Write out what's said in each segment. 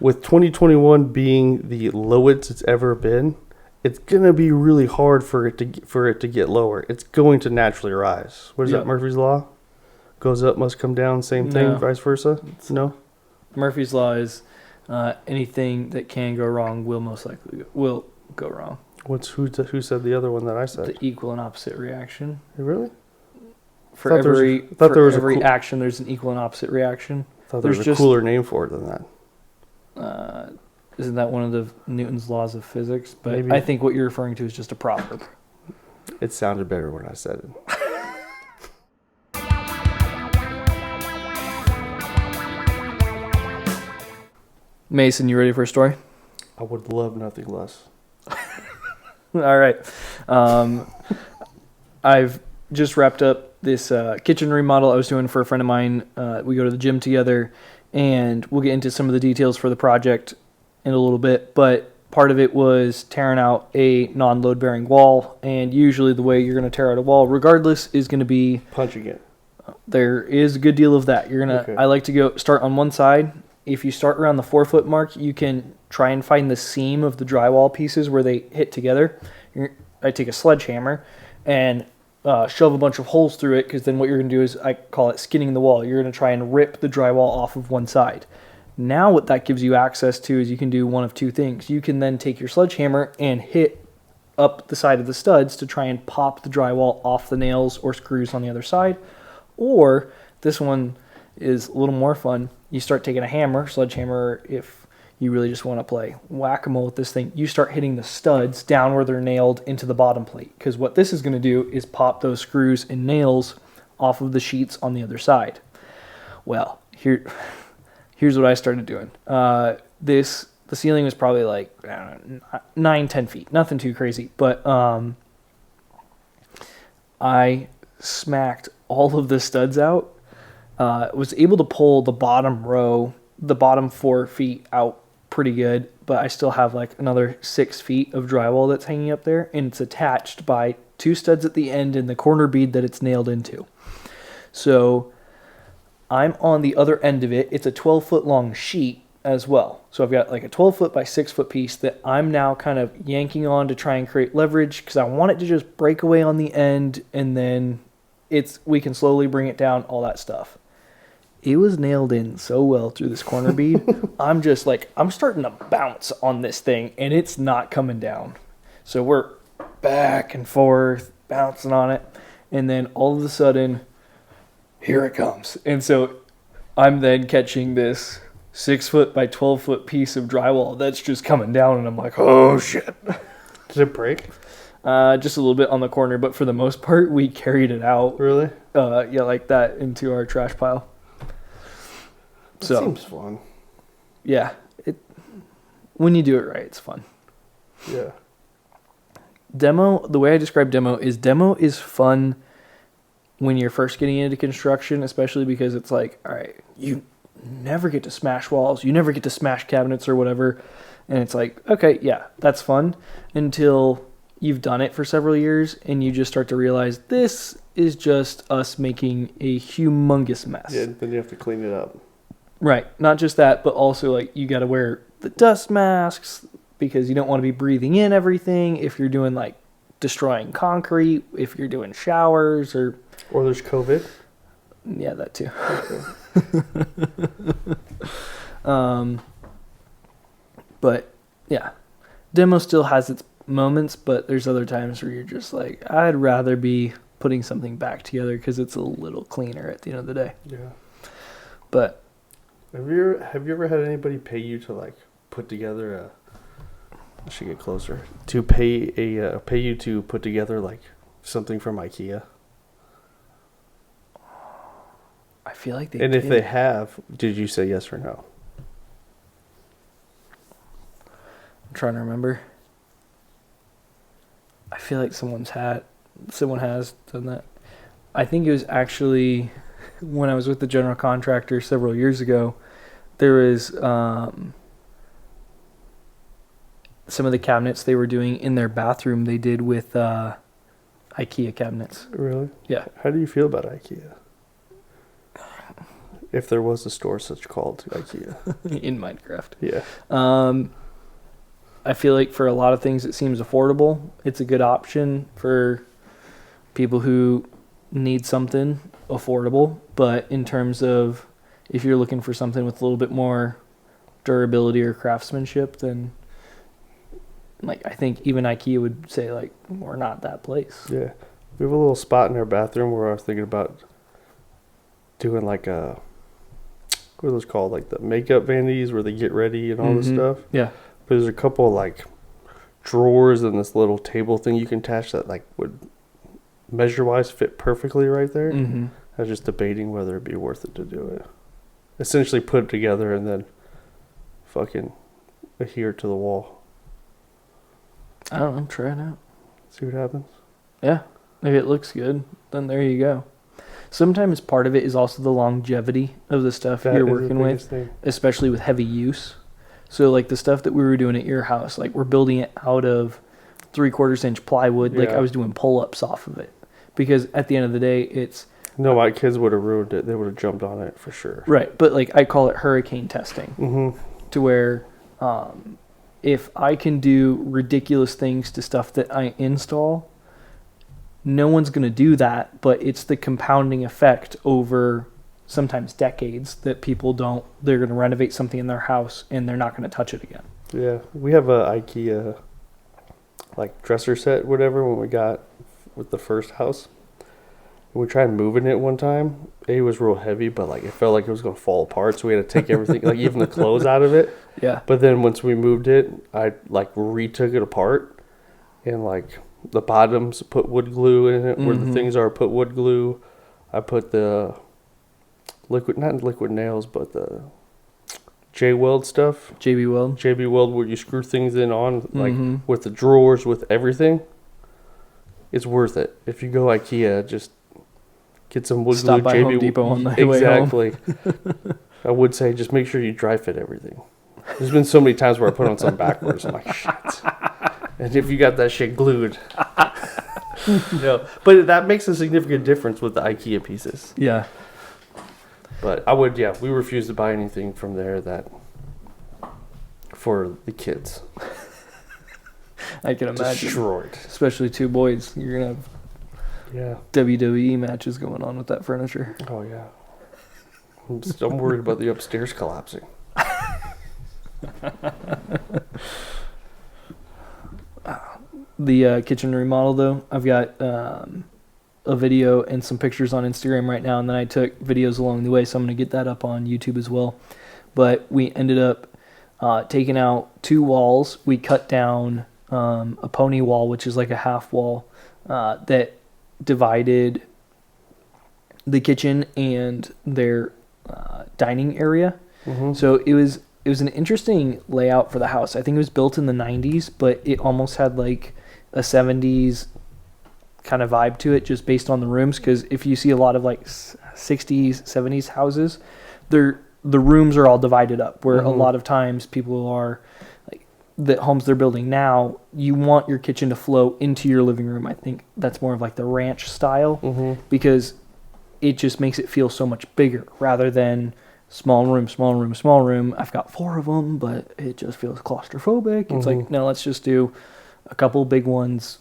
With 2021 being the lowest it's ever been, it's gonna be really hard for it to get lower. It's going to naturally rise. What is that? Murphy's Law? Goes up, must come down. Same thing, No. vice versa. No. Murphy's Law is anything that can go wrong will most likely will go wrong. Who said the other one that I said? The equal and opposite reaction. Really? For every action, there's an equal and opposite reaction. I thought there was a cooler name for it than that. Isn't that one of the Newton's laws of physics? But Maybe. I think what you're referring to is just a proverb. It sounded better when I said it. Mason, you ready for a story? I would love nothing less. All right. I've just wrapped up this kitchen remodel I was doing for a friend of mine. We go to the gym together, and we'll get into some of the details for the project in a little bit. But part of it was tearing out a non-load bearing wall, and usually the way you're going to tear out a wall, regardless, is going to be punching it. There is a good deal of that. I like to start on one side. If you start around the 4-foot mark, you can try and find the seam of the drywall pieces where they hit together. I take a sledgehammer and shove a bunch of holes through it, because then what you're going to do is, I call it skinning the wall. You're going to try and rip the drywall off of one side. Now what that gives you access to is you can do one of two things. You can then take your sledgehammer and hit up the side of the studs to try and pop the drywall off the nails or screws on the other side. Or this one is a little more fun. You start taking a hammer, sledgehammer, if you really just want to play whack-a-mole with this thing. You start hitting the studs down where they're nailed into the bottom plate, because what this is going to do is pop those screws and nails off of the sheets on the other side. Well, here's what I started doing. The ceiling was probably like, I don't know, 9-10 feet, nothing too crazy, but I smacked all of the studs out. Was able to pull the bottom 4 feet out pretty good, but I still have like another 6 feet of drywall that's hanging up there, and it's attached by 2 studs at the end and the corner bead that it's nailed into. So I'm on the other end of it. It's a 12-foot long sheet as well. So I've got like a 12-foot by 6-foot piece that I'm now kind of yanking on to try and create leverage, because I want it to just break away on the end, and then we can slowly bring it down, all that stuff. It was nailed in so well through this corner bead. I'm starting to bounce on this thing, and it's not coming down. So we're back and forth, bouncing on it. And then all of a sudden, here it comes. And so I'm then catching this 6-foot by 12-foot piece of drywall that's just coming down, and I'm like, oh shit. Did it break? Just a little bit on the corner, but for the most part, we carried it out. Really? Yeah, like that, into our trash pile. That seems fun. Yeah, when you do it right, it's fun. Yeah. The way I describe demo is fun when you're first getting into construction, especially because it's like, all right, you never get to smash walls, you never get to smash cabinets or whatever, and it's like, okay, yeah, that's fun, until you've done it for several years and you just start to realize this is just us making a humongous mess. Yeah, then you have to clean it up. Right. Not just that, but also like you got to wear the dust masks, because you don't want to be breathing in everything if you're doing like destroying concrete, if you're doing showers or there's COVID. Yeah, that too. Okay. But yeah, demo still has its moments, but there's other times where you're just like, I'd rather be putting something back together because it's a little cleaner at the end of the day. Yeah. But have you ever had anybody pay you to like put together I should get closer, to pay you to put together like something from IKEA? I feel like they And did. if they have, did you say yes or no? I'm trying to remember. I feel like someone has done that. I think it was actually when I was with the general contractor several years ago. There was some of the cabinets they were doing in their bathroom they did with IKEA cabinets. Really? Yeah. How do you feel about IKEA? If there was a store such called IKEA. In Minecraft. Yeah. I feel like for a lot of things it seems affordable. It's a good option for people who need something affordable. But in terms of if you're looking for something with a little bit more durability or craftsmanship, then like I think even IKEA would say like we're not that place. Yeah. We have a little spot in our bathroom where I was thinking about doing like a, what are those called? Like the makeup vanities where they get ready and all this stuff. Yeah. But there's a couple of like drawers and this little table thing you can attach that like would measure wise fit perfectly right there. Mm-hmm. I was just debating whether it'd be worth it to do it. Essentially put it together and then fucking adhere to the wall. I don't know. Try it out. See what happens. Yeah. If it looks good, then there you go. Sometimes part of it is also the longevity of the stuff you're working with, especially with heavy use. So like the stuff that we were doing at your house, like we're building it out of 3/4 inch plywood. Like I was doing pull-ups off of it because at the end of the day, it's... No, my kids would have ruined it. They would have jumped on it for sure. Right. But like I call it hurricane testing to where if I can do ridiculous things to stuff that I install, no one's going to do that, but it's the compounding effect over sometimes decades that people don't. They're going to renovate something in their house and they're not going to touch it again. Yeah, we have a IKEA like dresser set, whatever, when we got with the first house. And we tried moving it one time. It was real heavy, but like it felt like it was going to fall apart, so we had to take everything, like even the clothes out of it. Yeah. But then once we moved it, I like retook it apart and like the bottoms, put wood glue in it. Where the things are, put wood glue. I put the not liquid nails, but the J-Weld stuff. JB Weld. JB Weld, where you screw things in on, like with the drawers, with everything. It's worth it. If you go IKEA, just get some wood glue. Stop by Home Depot on the way home. Exactly. I would say just make sure you dry fit everything. There's been so many times where I put on some backwards. I'm like, shit. And if you got that shit glued. No. But that makes a significant difference with the IKEA pieces. Yeah. But we refuse to buy anything from there that for the kids. I can imagine. Destroyed. Especially two boys. You're going to have WWE matches going on with that furniture. Oh, yeah. I'm worried about the upstairs collapsing. The kitchen remodel, though, I've got a video and some pictures on Instagram right now, and then I took videos along the way, so I'm going to get that up on YouTube as well. But we ended up taking out 2 walls. We cut down a pony wall, which is like a half wall that divided the kitchen and their dining area. So it was an interesting layout for the house. I think it was built in the 90s, but it almost had like a 70s kind of vibe to it just based on the rooms, because if you see a lot of like 60s, 70s houses, the rooms are all divided up, where a lot of times people are like, the homes they're building now, you want your kitchen to flow into your living room. I think that's more of like the ranch style, because it just makes it feel so much bigger rather than small room, small room, small room. I've got 4 of them, but it just feels claustrophobic. It's like, no, let's just do a couple big ones,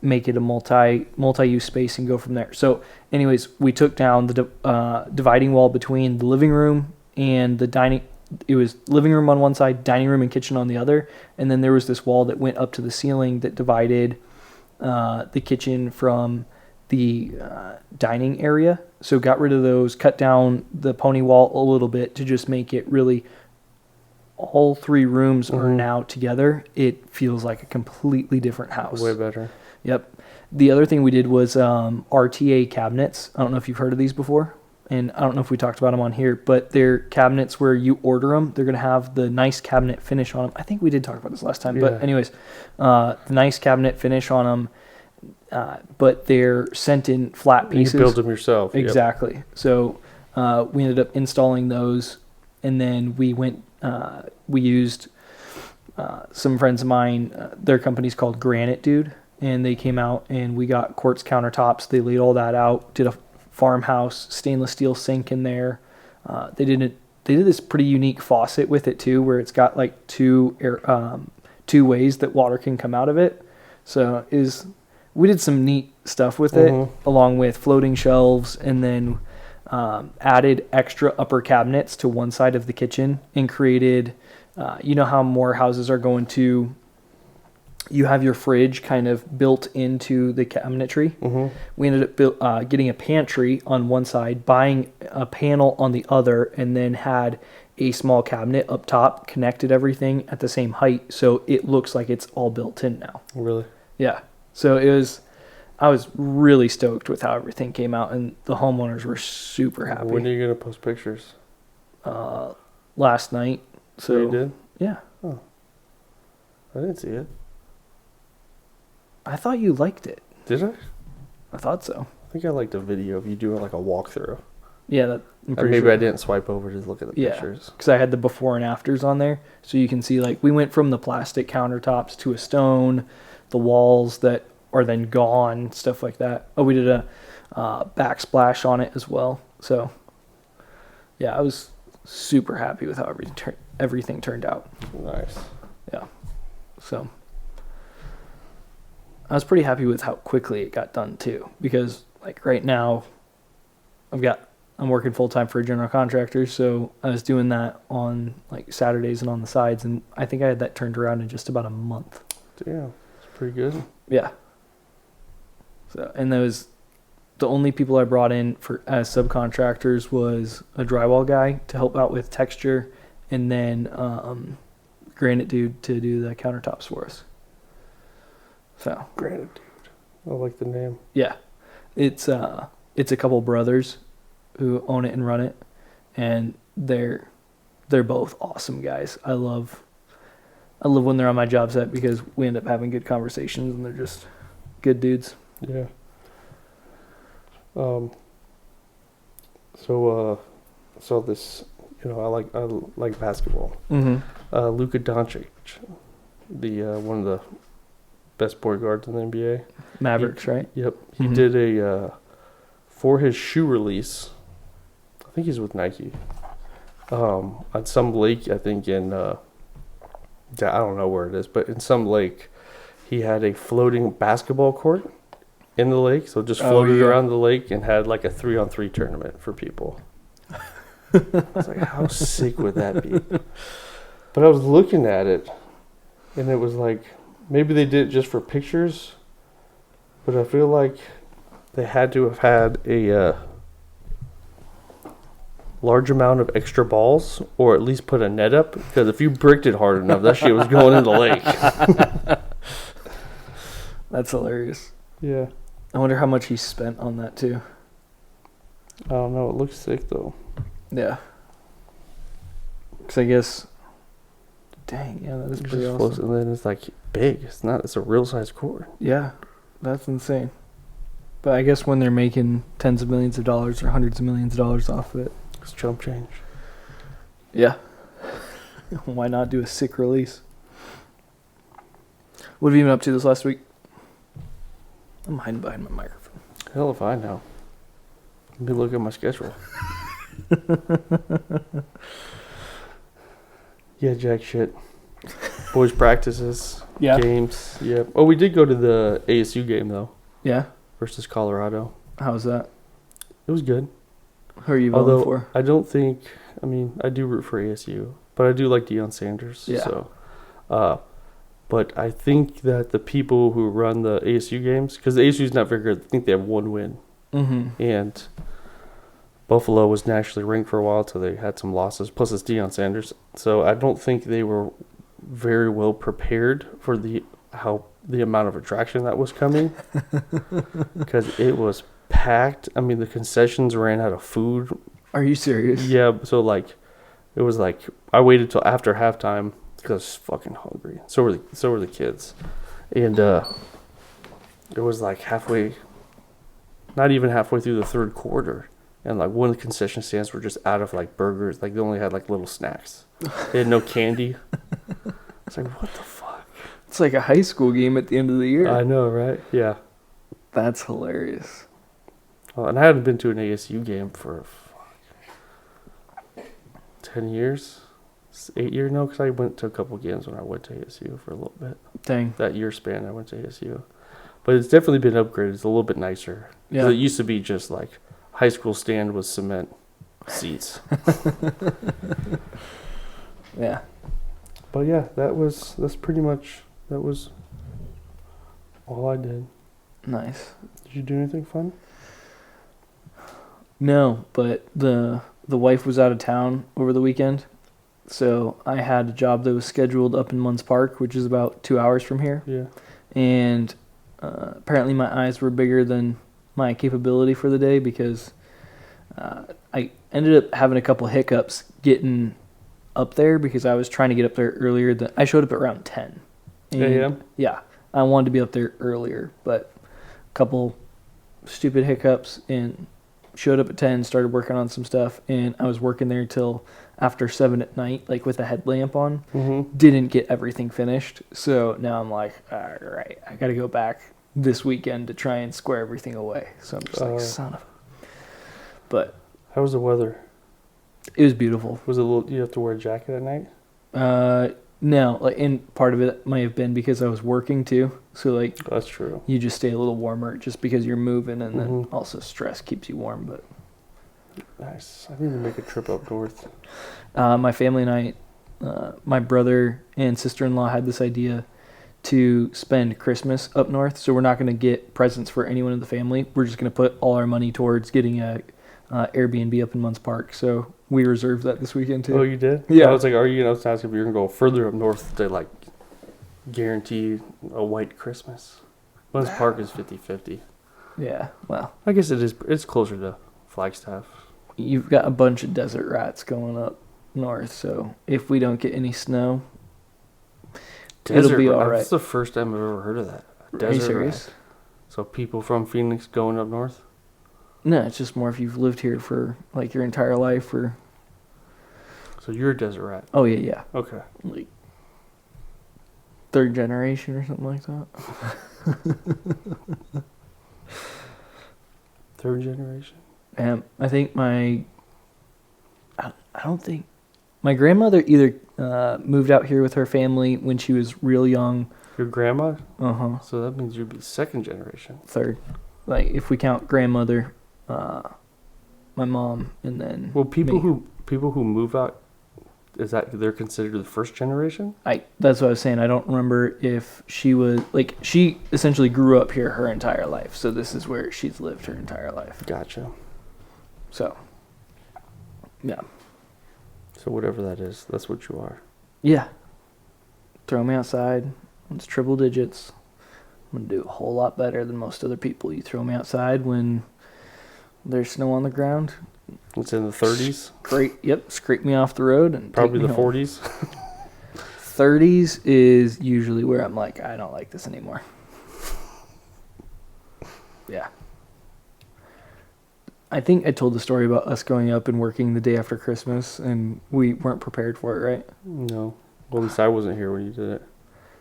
make it a multi-use space and go from there. So anyways, we took down the dividing wall between the living room and the dining. It was living room on one side, dining room and kitchen on the other. And then there was this wall that went up to the ceiling that divided the kitchen from the dining area. So got rid of those, cut down the pony wall a little bit to just make it really, all 3 rooms are now together. It feels like a completely different house. Way better. Yep. The other thing we did was RTA cabinets. I don't know if you've heard of these before, and I don't know if we talked about them on here, but they're cabinets where you order them. They're going to have the nice cabinet finish on them. I think we did talk about this last time, but anyways, the nice cabinet finish on them, but they're sent in flat pieces. You build them yourself. Exactly. Yep. So we ended up installing those, and then we went, we used some friends of mine, their company's called Granite Dude, and they came out and we got quartz countertops. They laid all that out, did a farmhouse stainless steel sink in there, They did this pretty unique faucet with it too, where it's got like two ways that water can come out of it. So we did some neat stuff with it, along with floating shelves, and then added extra upper cabinets to one side of the kitchen and created, you know how more houses are going to, you have your fridge kind of built into the cabinetry. We ended up getting a pantry on one side, buying a panel on the other, and then had a small cabinet up top, connected everything at the same height, so it looks like it's all built in now. Really? Yeah. So I was really stoked with how everything came out, and the homeowners were super happy. When are you going to post pictures? Last night. So you did? Yeah. Oh. I didn't see it. I thought you liked it. Did I? I thought so. I think I liked a video of you doing like a walkthrough. Yeah, maybe sure. I didn't swipe over to look at the pictures. Because I had the before and afters on there, so you can see like we went from the plastic countertops to a stone, the walls that are then gone, stuff like that. Oh, we did a backsplash on it as well. So yeah, I was super happy with how everything turned out. Nice. Yeah. So I was pretty happy with how quickly it got done too, because like right now I'm working full time for a general contractor, so I was doing that on like Saturdays and on the sides, and I think I had that turned around in just about a month. Damn, it's pretty good. Yeah. So, and the only people I brought in as subcontractors was a drywall guy to help out with texture, and then Granite Dude to do the countertops for us. So Granite Dude, I like the name. Yeah, it's a couple brothers who own it and run it, and they're both awesome guys. I love when they're on my job set because we end up having good conversations, and they're just good dudes. Yeah. So this, I like basketball. Luka Doncic, the one of the best point guards in the NBA. Mavericks, right? Yep. He did a for his shoe release. I think he's with Nike. On some lake, I think in I don't know where it is, but in some lake, he had a floating basketball court in the lake, so just floated around the lake and had like a 3-on-3 tournament for people. I was like, how sick would that be? But I was looking at it, and it was like, maybe they did it just for pictures, but I feel like they had to have had a large amount of extra balls, or at least put a net up, because if you bricked it hard enough, that shit was going in the lake. That's hilarious. Yeah. I wonder how much he spent on that too. I don't know. It looks sick though. Yeah. Because I guess, dang, yeah, that is pretty awesome. And then it's like big. It's a real size court. Yeah, that's insane. But I guess when they're making tens of millions of dollars or hundreds of millions of dollars off of it, it's chump change. Yeah. Why not do a sick release? What have you been up to this last week? I'm hiding behind my microphone. Hell if I know. Let me look at my schedule. Yeah, jack shit. Boys practices. Yeah. Games. Yeah. Oh, we did go to the ASU game though. Yeah. Versus Colorado. How was that? It was good. Who are you voting for? I don't think. I do root for ASU, but I do like Deion Sanders. Yeah. So, but I think that the people who run the ASU games, because the ASU is not very good, I think they have one win. And Buffalo was nationally ranked for a while, so they had some losses. Plus, it's Deion Sanders, so I don't think they were very well prepared for the amount of attraction that was coming, because it was packed. The concessions ran out of food. Are you serious? Yeah. So it was like I waited till after halftime because I was fucking hungry. So were the kids, and it was like not even halfway through the third quarter. And like one of the concession stands were just out of like burgers. Like they only had like little snacks. They had no candy. It's like, what the fuck? It's like a high school game at the end of the year. I know, right? Yeah. That's hilarious. Well, and I hadn't been to an ASU game for 10 years. 8 years, no, because I went to a couple games when I went to ASU for a little bit. Dang. That year span I went to ASU. But it's definitely been upgraded. It's a little bit nicer. Yeah. It used to be just like high school stand with cement seats. Yeah. But yeah, that was all I did. Nice. Did you do anything fun? No, but the wife was out of town over the weekend, so I had a job that was scheduled up in Munns Park, which is about 2 hours from here. Yeah. And apparently my eyes were bigger than my capability for the day because I ended up having a couple hiccups getting up there because I was trying to get up there earlier. I showed up at around 10 a.m.? Yeah, I wanted to be up there earlier, but a couple stupid hiccups and showed up at 10, started working on some stuff, and I was working there till after 7 at night, like with a headlamp on. Mm-hmm. Didn't get everything finished, so now I'm like, all right, I got to go back this weekend to try and square everything away. So I'm just like, son of a... But how was the weather? it was beautiful. Was it you have to wear a jacket at night? No, like, and part of it might have been because I was working too. So like, That's true. you just stay a little warmer just because you're moving, and then Mhm. also stress keeps you warm. But Nice. I need to make a trip up north. my family and I, my brother and sister-in-law had this idea to spend Christmas up north. So we're not going to get presents for anyone in the family. We're just going to put all our money towards getting a Airbnb up in Munns Park. So we reserved that this weekend too. Oh, you did? Yeah. I was like, are you going to ask if you're going to go further up north to like guarantee a white Christmas? Munns Park is 50-50. Yeah. Well, I guess it is. It's closer to Flagstaff. you've got a bunch of desert rats going up north. So if we don't get any snow, it'll be all right. That's the first time I've ever heard of that. Are you serious? rat. So people from Phoenix going up north? No, it's just more if you've lived here for like your entire life, or So you're a desert rat. oh yeah, Okay. like third generation or something like that. Third generation? I think I don't think my grandmother either moved out here with her family when she was real young. Your grandma? Uh-huh. So that means you'd be second generation. Third, like if we count grandmother, my mom, and then Well, people me. who move out, is that they're considered the first generation? That's what I was saying. I don't remember if she was like, she essentially grew up here her entire life, so this is where she's lived her entire life. Gotcha. So yeah, So whatever that is, that's what you are. yeah. Throw me outside. It's triple digits. I'm gonna do a whole lot better than most other people. You throw me outside when there's snow on the ground. It's in the 30s, Great. Yep. Scrape me off the road and probably take the me home. 40s. 30s is usually where I'm like, I don't like this anymore. Yeah. I think I told the story about us going up and working the day after Christmas, and we weren't prepared for it, right? No. Well, at least I wasn't here when you did it.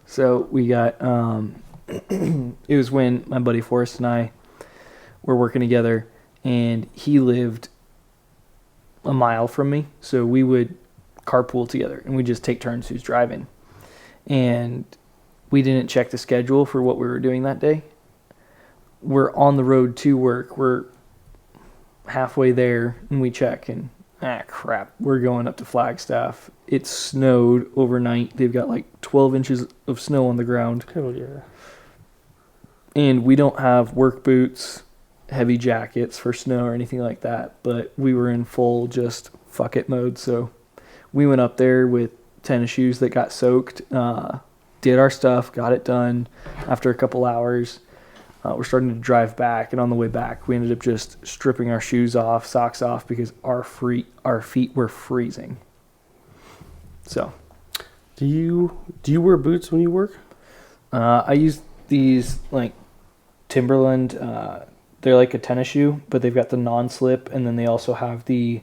So we got, it was when my buddy Forrest and I were working together, and he lived a mile from me. So we would carpool together, and we'd just take turns who's driving. And we didn't check the schedule for what we were doing that day. We're on the road to work. We're halfway there, and we check, and crap, we're going up to Flagstaff. It snowed overnight. They've got like 12 inches of snow on the ground. Hell yeah. And we don't have work boots, heavy jackets for snow or anything like that, but we were in full just fuck it mode. So we went up there with tennis shoes that got soaked, did our stuff, got it done. After a couple hours, we're starting to drive back, and on the way back, we ended up just stripping our shoes off, socks off, because our feet were freezing. So, Do you wear boots when you work? I use these like Timberland. They're like a tennis shoe, but they've got the non-slip, and then they also have the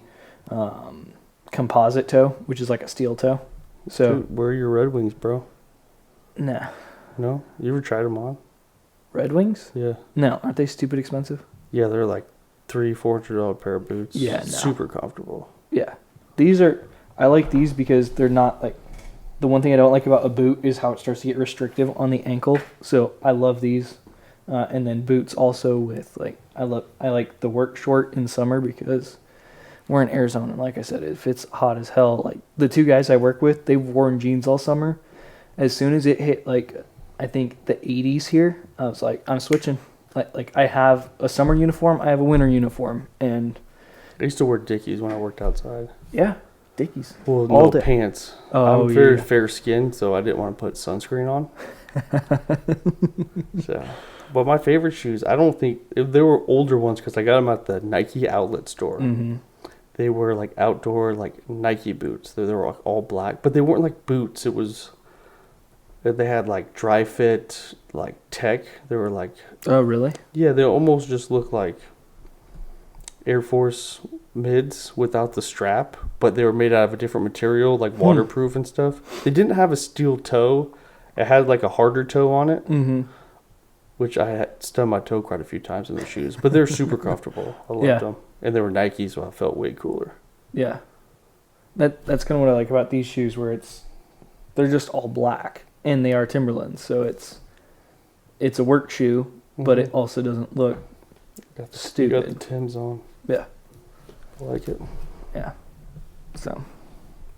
composite toe, which is like a steel toe. So, Dude, wear your Red Wings, bro. nah. No? You ever tried them on? Red Wings? Yeah. No, aren't they stupid expensive? Yeah, they're like $300-$400 pair of boots. Yeah, no. Super comfortable. Yeah. These are, I like these because they're not like, the one thing I don't like about a boot is how it starts to get restrictive on the ankle. So I love these. And then boots also with like, I like the work short in summer because we're in Arizona. And like I said, if it's hot as hell, like the two guys I work with, they've worn jeans all summer. As soon as it hit like, I think the 80s here, I was like, I'm switching. Like I have a summer uniform, I have a winter uniform, and I used to wear Dickies when I worked outside. yeah, Dickies. Well, all no day. pants. Oh, I'm very yeah. fair skinned, so I didn't want to put sunscreen on. So, but my favorite shoes, I don't think they were older ones because I got them at the Nike outlet store. Mm-hmm. They were like outdoor, like Nike boots. They were like all black, but they weren't like boots. It was. They had like dry fit, like tech. They were like. Oh, really? Yeah, they almost just look like Air Force mids without the strap, but they were made out of a different material, like waterproof and stuff. They didn't have a steel toe. It had like a harder toe on it, which I had stubbed my toe quite a few times in the shoes. But they're super comfortable. I loved them. And they were Nike, so I felt way cooler. Yeah. That's kind of what I like about these shoes, where they're just all black, and they are Timberlands, so it's a work shoe, but it also doesn't look stupid. Got the Tims on. Yeah. I like it. Yeah. So,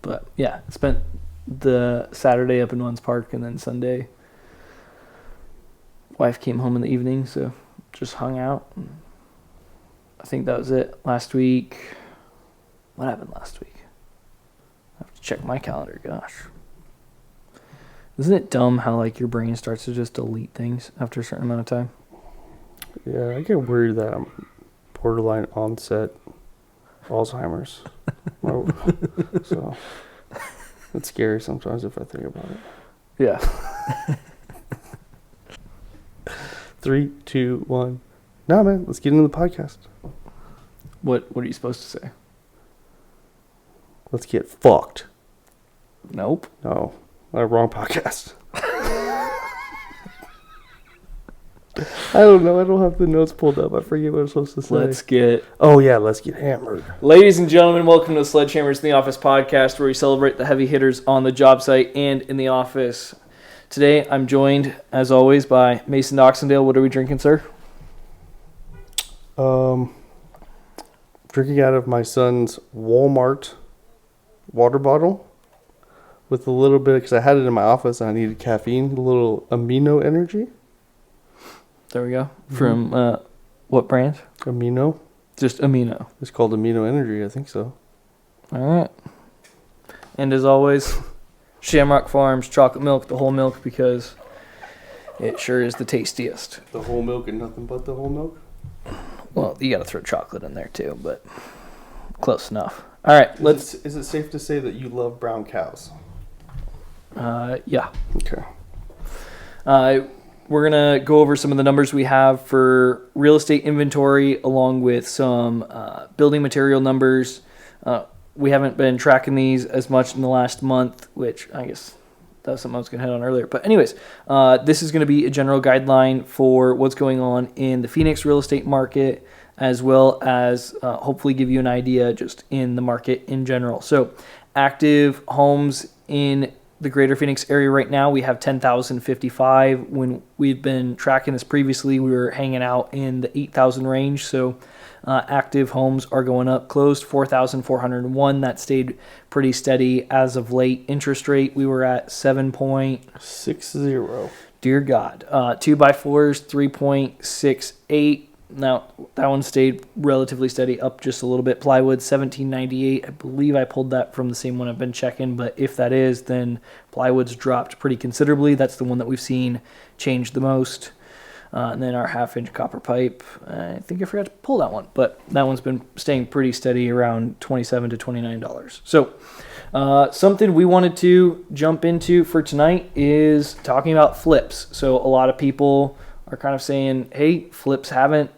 but yeah, spent the Saturday up in Nuns Park, and then Sunday, wife came home in the evening, so just hung out. I think that was it. Last week, what happened last week? I have to check my calendar. Gosh. Isn't it dumb how like your brain starts to just delete things after a certain amount of time? Yeah, I get worried that I'm borderline onset Alzheimer's. So it's scary sometimes if I think about it. Yeah. 3, 2, 1. Nah, man, let's get into the podcast. What are you supposed to say? Let's get fucked. Nope. No, wrong podcast. I don't know. I don't have the notes pulled up. I forget what I'm supposed to say. Let's get hammered. Ladies and gentlemen, welcome to the Sledgehammers in the Office podcast, where we celebrate the heavy hitters on the job site and in the office. Today, I'm joined, as always, by MasonOxendale. What are we drinking, sir? Drinking out of my son's Walmart water bottle with a little bit, because I had it in my office and I needed caffeine, a little Amino Energy. There we go. From what brand? Amino. Just Amino. It's called Amino Energy, I think so. All right. And as always, Shamrock Farms chocolate milk, the whole milk, because it sure is the tastiest. The whole milk and nothing but the whole milk? Well, you got to throw chocolate in there too, but close enough. All right, Is it safe to say that you love brown cows? Yeah. Okay. We're going to go over some of the numbers we have for real estate inventory, along with some building material numbers. We haven't been tracking these as much in the last month, which I guess that was something I was going to hit on earlier. But anyways, this is going to be a general guideline for what's going on in the Phoenix real estate market, as well as hopefully give you an idea just in the market in general. So active homes in the greater Phoenix area right now, we have 10,055. When we've been tracking this previously, we were hanging out in the 8,000 range. So active homes are going up. Closed 4,401. That stayed pretty steady as of late. Interest rate, we were at 7.60. Dear God. 2x4s, 3.68. Now, that one stayed relatively steady, up just a little bit. Plywood, $17.98. I believe I pulled that from the same one I've been checking, but if that is, then plywood's dropped pretty considerably. That's the one that we've seen change the most. And then our half-inch copper pipe, I think I forgot to pull that one, but that one's been staying pretty steady around $27 to $29. So something we wanted to jump into for tonight is talking about flips. So a lot of people are kind of saying, hey, flips haven't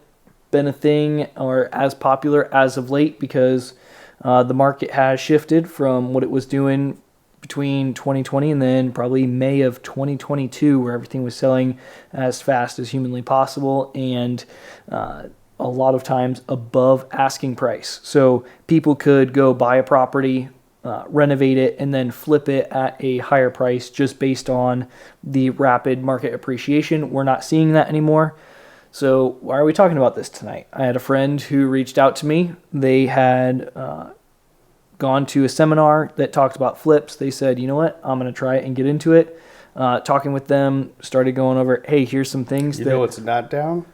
been a thing or as popular as of late because the market has shifted from what it was doing between 2020 and then probably May of 2022, where everything was selling as fast as humanly possible and a lot of times above asking price. So people could go buy a property renovate it, and then flip it at a higher price just based on the rapid market appreciation. We're not seeing that anymore. So why are we talking about this tonight? I had a friend who reached out to me. They had gone to a seminar that talked about flips. They said, you know what, I'm going to try it and get into it. Talking with them, started going over, hey, here's some things You know what's not down?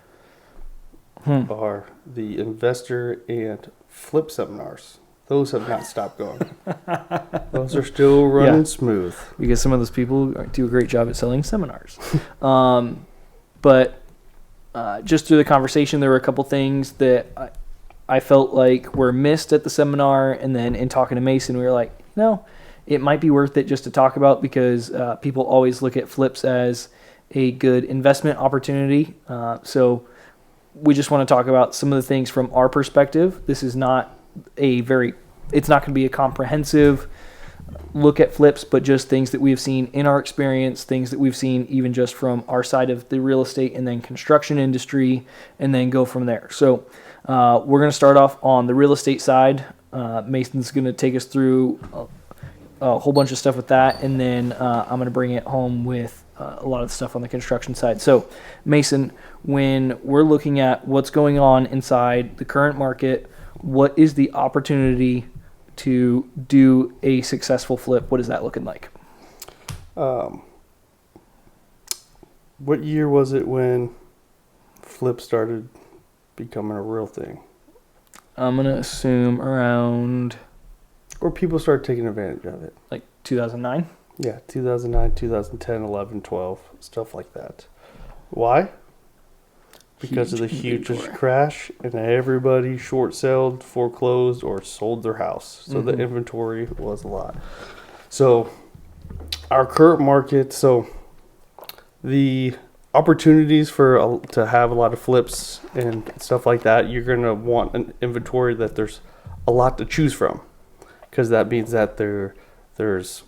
Hmm. Are the investor and flip seminars. Those have not stopped going. Those are still running smooth. Because some of those people do a great job at selling seminars. But just through the conversation, there were a couple things that I felt like were missed at the seminar. And then in talking to Mason, we were like, no, it might be worth it just to talk about, because people always look at flips as a good investment opportunity. So we just want to talk about some of the things from our perspective. This is not it's not going to be a comprehensive look at flips, but just things that we've seen in our experience, things that we've seen even just from our side of the real estate and then construction industry, and then go from there. So we're going to start off on the real estate side. Mason's going to take us through a whole bunch of stuff with that, and then I'm going to bring it home with a lot of the stuff on the construction side. So, Mason, when we're looking at what's going on inside the current market, what is the opportunity to do a successful flip? What is that looking like? What year was it when flip started becoming a real thing? I'm going to assume around... Or people started taking advantage of it. Like 2009? Yeah, 2009, 2010, 11, 12, stuff like that. Why? Because of the huge crash, and everybody short-sold, foreclosed, or sold their house. So the inventory was a lot. So our current market, so the opportunities to have a lot of flips and stuff like that, you're going to want an inventory that there's a lot to choose from, because that means that there's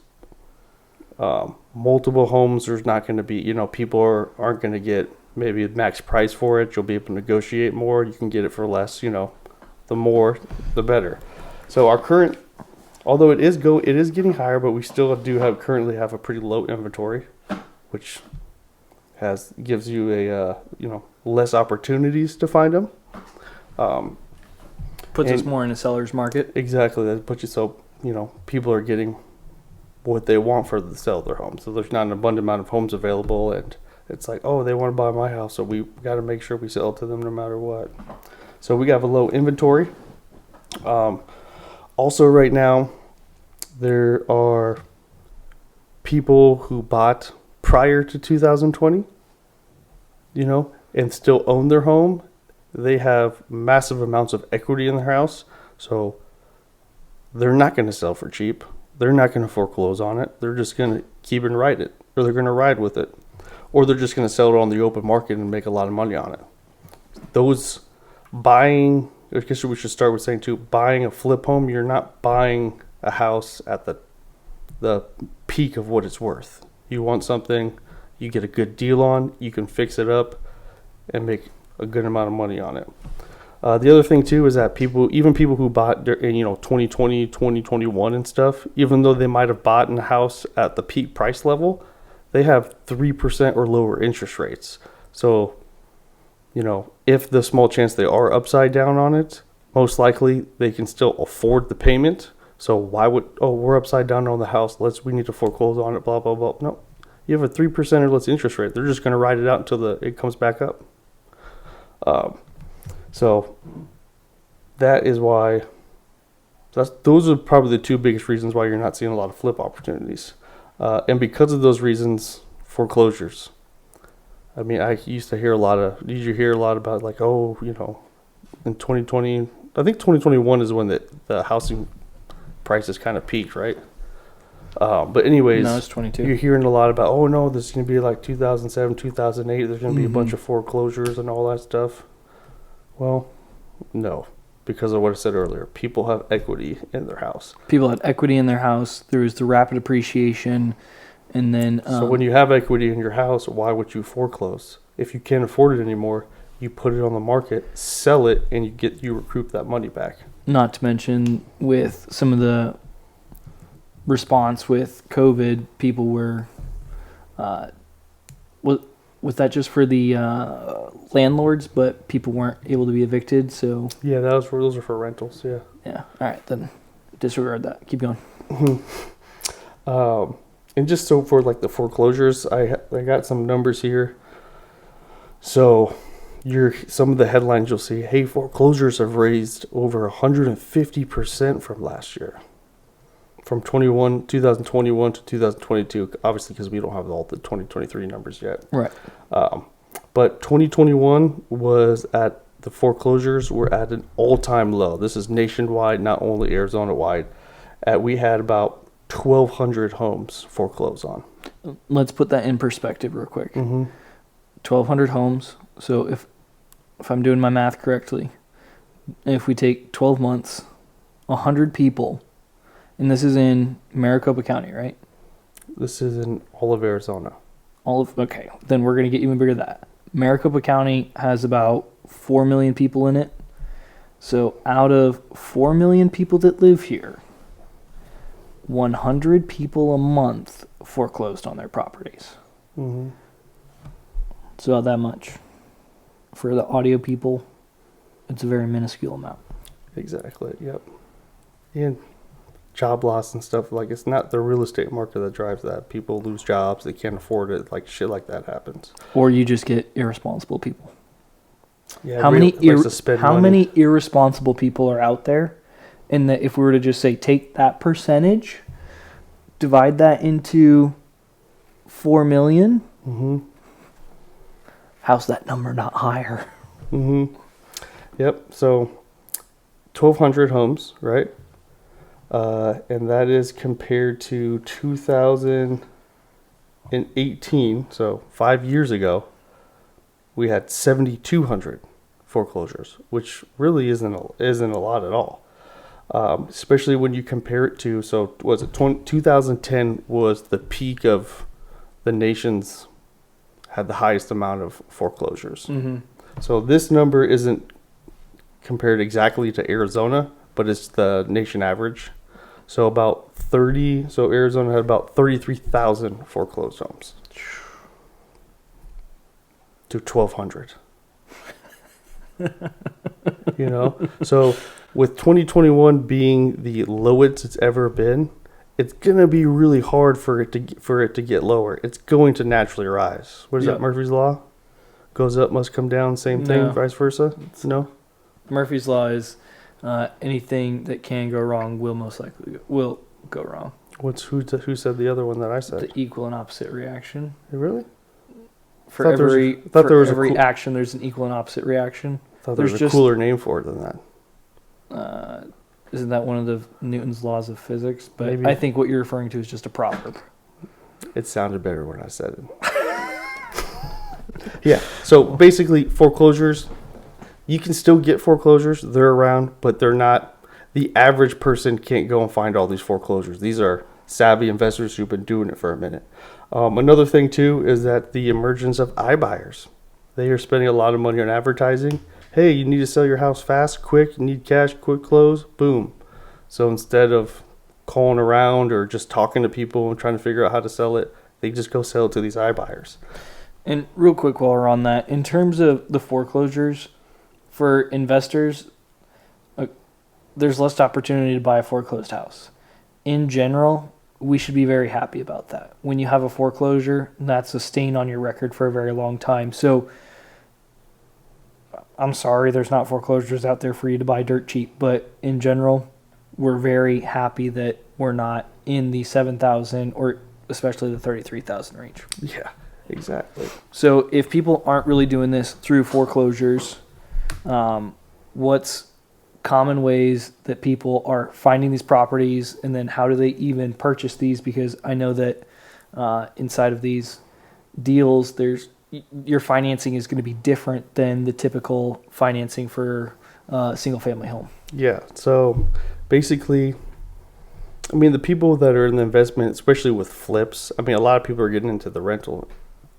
multiple homes. There's not going to be, people aren't going to get maybe a max price for it. You'll be able to negotiate more. You can get it for less. The more, the better. So our current, although it is getting higher, but we still currently have a pretty low inventory, which gives you a less opportunities to find them. Puts us more in a seller's market. Exactly, that puts you so people are getting what they want for the sale of their home. So there's not an abundant amount of homes available, and it's like, oh, they want to buy my house, so we got to make sure we sell it to them no matter what. So we have a low inventory. Also, right now, there are people who bought prior to 2020, and still own their home. They have massive amounts of equity in their house, so they're not going to sell for cheap. They're not going to foreclose on it. They're just going to keep and ride it, or they're going to ride with it, or they're just going to sell it on the open market and make a lot of money on it. Those buying, I guess we should start with saying too, buying a flip home, you're not buying a house at the peak of what it's worth. You want something you get a good deal on, you can fix it up and make a good amount of money on it. The other thing too is that even people who bought in 2020, 2021 and stuff, even though they might have bought in a house at the peak price level, they have 3% or lower interest rates. So, if the small chance they are upside down on it, most likely they can still afford the payment. So why we're upside down on the house, we need to foreclose on it, blah, blah, blah. No, you have a 3% or less interest rate. They're just going to ride it out until it comes back up. So that is why those are probably the two biggest reasons why you're not seeing a lot of flip opportunities. And because of those reasons, foreclosures. I mean, did you hear a lot about like, in 2020, I think 2021 is when the housing prices kind of peaked, right? But anyways, no, it's 22. You're hearing a lot about, oh no, this is going to be like 2007, 2008. There's going to be a bunch of foreclosures and all that stuff. Well, no, because of what I said earlier. People have equity in their house. People had equity in their house. There was the rapid appreciation. And then... so when you have equity in your house, why would you foreclose? If you can't afford it anymore, you put it on the market, sell it, and you recoup that money back. Not to mention with some of the response with COVID, people were, was that just for the landlords, but people weren't able to be evicted? So Yeah, those are for rentals. Yeah. yeah, all right, then disregard that. Keep going. And just so for like the foreclosures, I got some numbers here. So some of the headlines you'll see, hey, foreclosures have raised over 150% from last year. From 2021 to 2022, obviously because we don't have all the 2023 numbers yet. Right. But 2021 was the foreclosures were at an all-time low. This is nationwide, not only Arizona-wide. We had about 1,200 homes foreclosed on. Let's put that in perspective real quick. 1,200 homes. So if I'm doing my math correctly, if we take 12 months, 100 people, and this is in Maricopa County, right? This is in all of Arizona. Okay, then we're going to get even bigger than that. Maricopa County has about 4 million people in it. So out of 4 million people that live here, 100 people a month foreclosed on their properties. It's about that much. For the audio people, it's a very minuscule amount. Exactly, yep. And job loss and stuff, like it's not the real estate market that drives that. People lose jobs, they can't afford it, like shit like that happens. Or you just get irresponsible people. Yeah, how many irresponsible people are out there? And that if we were to just say take that percentage, divide that into 4 million, how's that number not higher? Yep. So 1,200 homes, right? And that is compared to 2018. So 5 years ago, we had 7,200 foreclosures, which really isn't a lot at all. Especially when you compare it to, 2010 was the peak of the nation's had the highest amount of foreclosures. So this number isn't compared exactly to Arizona, but it's the nation average. So Arizona had about 33,000 foreclosed homes to 1,200. So with 2021 being the lowest it's ever been, it's gonna be really hard for it to get lower. It's going to naturally rise. What is that, Murphy's Law? Goes up, must come down. Same thing, No. vice versa. No. Murphy's Law is anything that can go wrong will most likely go wrong. Who said the other one that I said? The equal and opposite reaction. Really? For every action, there's an equal and opposite reaction. I thought there was a cooler name for it than that. Isn't that one of the Newton's laws of physics? But Maybe. I think what you're referring to is just a proverb. It sounded better when I said it. Yeah. So basically, foreclosures, you can still get foreclosures. They're around, but they're not. The average person can't go and find all these foreclosures. These are savvy investors who've been doing it for a minute. Another thing, too, is that the emergence of iBuyers. They are spending a lot of money on advertising. Hey, you need to sell your house fast, quick, you need cash, quick close, boom. So instead of calling around or just talking to people and trying to figure out how to sell it, they just go sell it to these iBuyers. And real quick while we're on that, in terms of the foreclosures, for investors, there's less opportunity to buy a foreclosed house. In general, we should be very happy about that. When you have a foreclosure, that's a stain on your record for a very long time. So I'm sorry there's not foreclosures out there for you to buy dirt cheap, but in general, we're very happy that we're not in the 7,000 or especially the 33,000 range. Yeah, exactly. So if people aren't really doing this through foreclosures, what's common ways that people are finding these properties, and then how do they even purchase these? Because I know that inside of these deals, your financing is going to be different than the typical financing for a single family home. Yeah. So basically, I mean, the people that are in the investment, especially with flips, I mean, a lot of people are getting into the rental,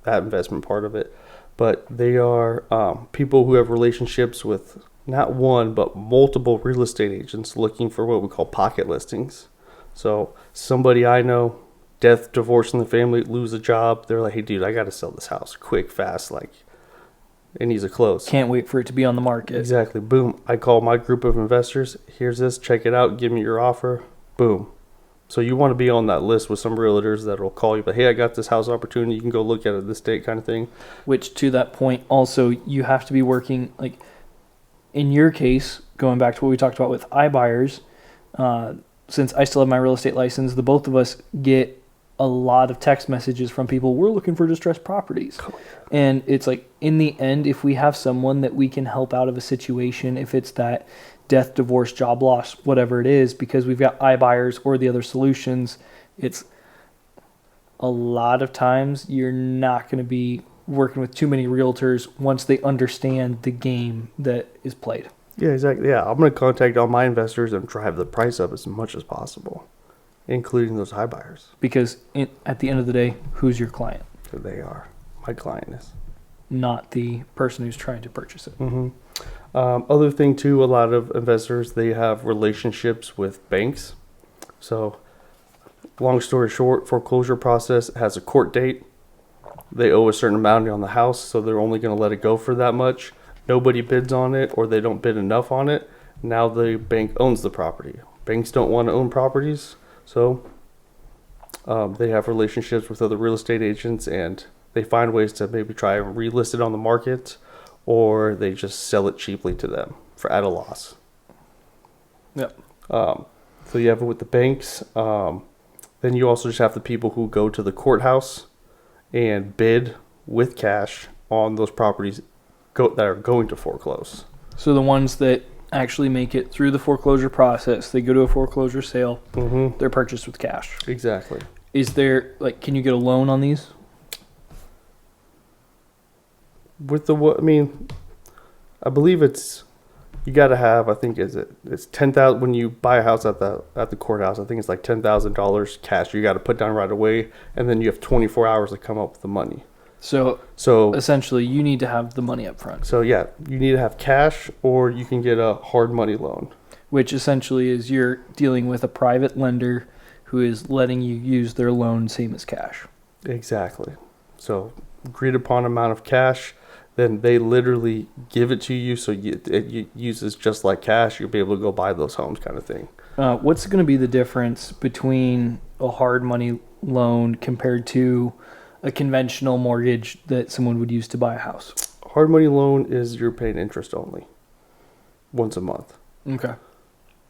that investment part of it, but they are people who have relationships with not one, but multiple real estate agents looking for what we call pocket listings. So somebody I know, death, divorce in the family, lose a job. They're like, hey, dude, I got to sell this house quick, fast. Like, it needs to close. Can't wait for it to be on the market. Exactly. Boom. I call my group of investors. Here's this. Check it out. Give me your offer. Boom. So you want to be on that list with some realtors that will call you, but hey, I got this house opportunity. You can go look at it this date, kind of thing. Which, to that point, also you have to be working, like in your case, going back to what we talked about with iBuyers, since I still have my real estate license, the both of us get a lot of text messages from people, we're looking for distressed properties. Oh, yeah. And it's like, in the end, if we have someone that we can help out of a situation, if it's that death, divorce, job loss, whatever it is, because we've got iBuyers or the other solutions, it's a lot of times you're not going to be working with too many realtors once they understand the game that is played. Yeah, exactly. Yeah, I'm going to contact all my investors and drive the price up as much as possible, including those iBuyers. Because at the end of the day, who's your client? They are. My client is. Not the person who's trying to purchase it. Mm-hmm. Other thing too, a lot of investors, they have relationships with banks. So long story short, foreclosure process has a court date. They owe a certain amount on the house, so they're only going to let it go for that much. Nobody bids on it, or they don't bid enough on it. Now the bank owns the property. Banks don't want to own properties, so they have relationships with other real estate agents, and they find ways to maybe try and relist it on the market, or they just sell it cheaply to them at a loss. Yep. So you have it with the banks. Then you also just have the people who go to the courthouse and bid with cash on those properties that are going to foreclose. So the ones that actually make it through the foreclosure process, they go to a foreclosure sale, Mm-hmm. they're purchased with cash. Exactly. Is there, like, can you get a loan on these? With I believe you got to have, I think it's 10,000 when you buy a house at the courthouse. I think it's like $10,000 cash you got to put down right away, and then you have 24 hours to come up with the money. So essentially, you need to have the money up front. So yeah, you need to have cash, or you can get a hard money loan, which essentially is you're dealing with a private lender who is letting you use their loan same as cash. Exactly. So agreed upon amount of cash. Then they literally give it to you, so it uses just like cash. You'll be able to go buy those homes, kind of thing. What's going to be the difference between a hard money loan compared to a conventional mortgage that someone would use to buy a house? Hard money loan is you're paying interest only, once a month. Okay.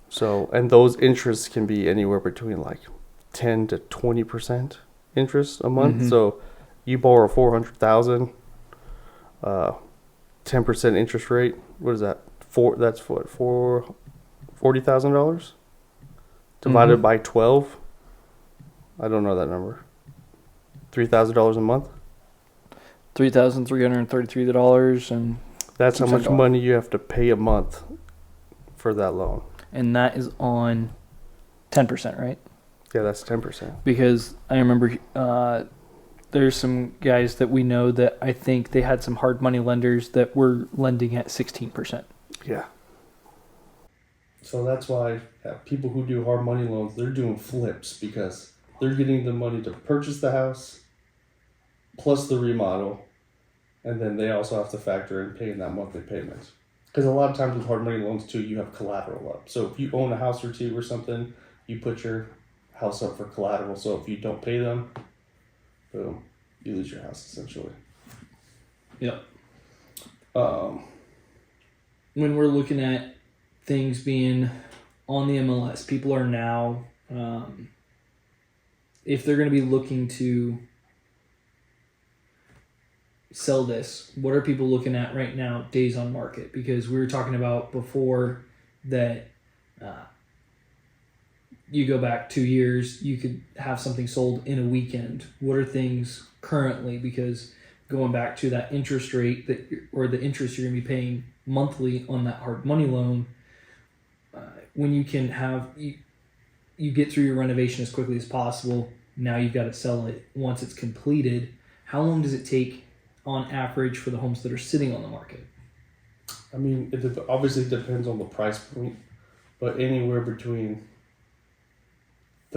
So, and those interests can be anywhere between like 10 to 20% interest a month. Mm-hmm. So, you borrow $400,000. 10% interest rate. What is that? That's what, $40,000 divided Mm-hmm. by 12. I don't know that number. $3,000 a month. $3,333 and that's how much money you have to pay a month for that loan. And that is on 10%, right? Yeah, that's 10%. Because I remember there's some guys that we know that I think they had some hard money lenders that were lending at 16%. Yeah. So that's why people who do hard money loans, they're doing flips because they're getting the money to purchase the house plus the remodel, and then they also have to factor in paying that monthly payment. Because a lot of times with hard money loans too, you have collateral up. So if you own a house or two or something, you put your house up for collateral. So if you don't pay them, boom, you lose your house essentially. Yep. When we're looking at things being on the MLS, people are now, if they're going to be looking to sell this, what are people looking at right now, days on market? Because we were talking about before that you go back 2 years, you could have something sold in a weekend. What are things currently? Because going back to that interest rate or the interest you're going to be paying monthly on that hard money loan, when you can have you get through your renovation as quickly as possible, now you've got to sell it once it's completed. How long does it take on average for the homes that are sitting on the market? I mean, it obviously depends on the price point, but anywhere between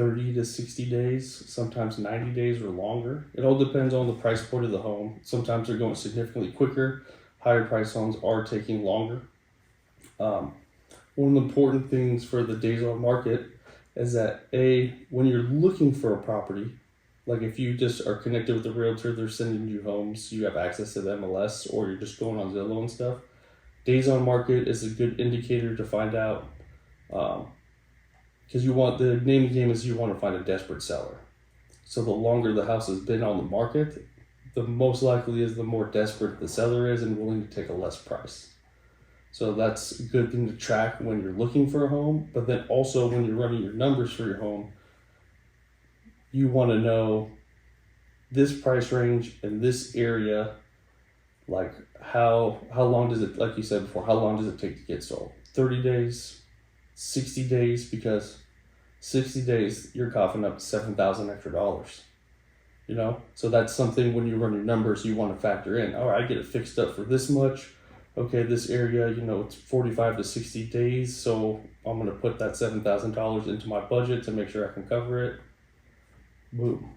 30 to 60 days, sometimes 90 days or longer. It all depends on the price point of the home. Sometimes they're going significantly quicker. Higher price homes are taking longer. One of the important things for the days on market is that when you're looking for a property, like if you just are connected with the realtor, they're sending you homes, you have access to the MLS, or you're just going on Zillow and stuff. Days on market is a good indicator to find out, because the name of the game is you want to find a desperate seller. So the longer the house has been on the market, the most likely is the more desperate the seller is and willing to take a less price. So that's a good thing to track when you're looking for a home. But then also when you're running your numbers for your home, you want to know this price range in this area, like how long does it, like you said before, how long does it take to get sold? 30 days, 60 days, because 60 days you're coughing up $7,000 extra dollars. So that's something when you run your numbers you want to factor in. All right, I get it fixed up for this much. Okay, this area, it's 45 to 60 days, so I'm going to put that $7,000 into my budget to make sure I can cover it. Boom.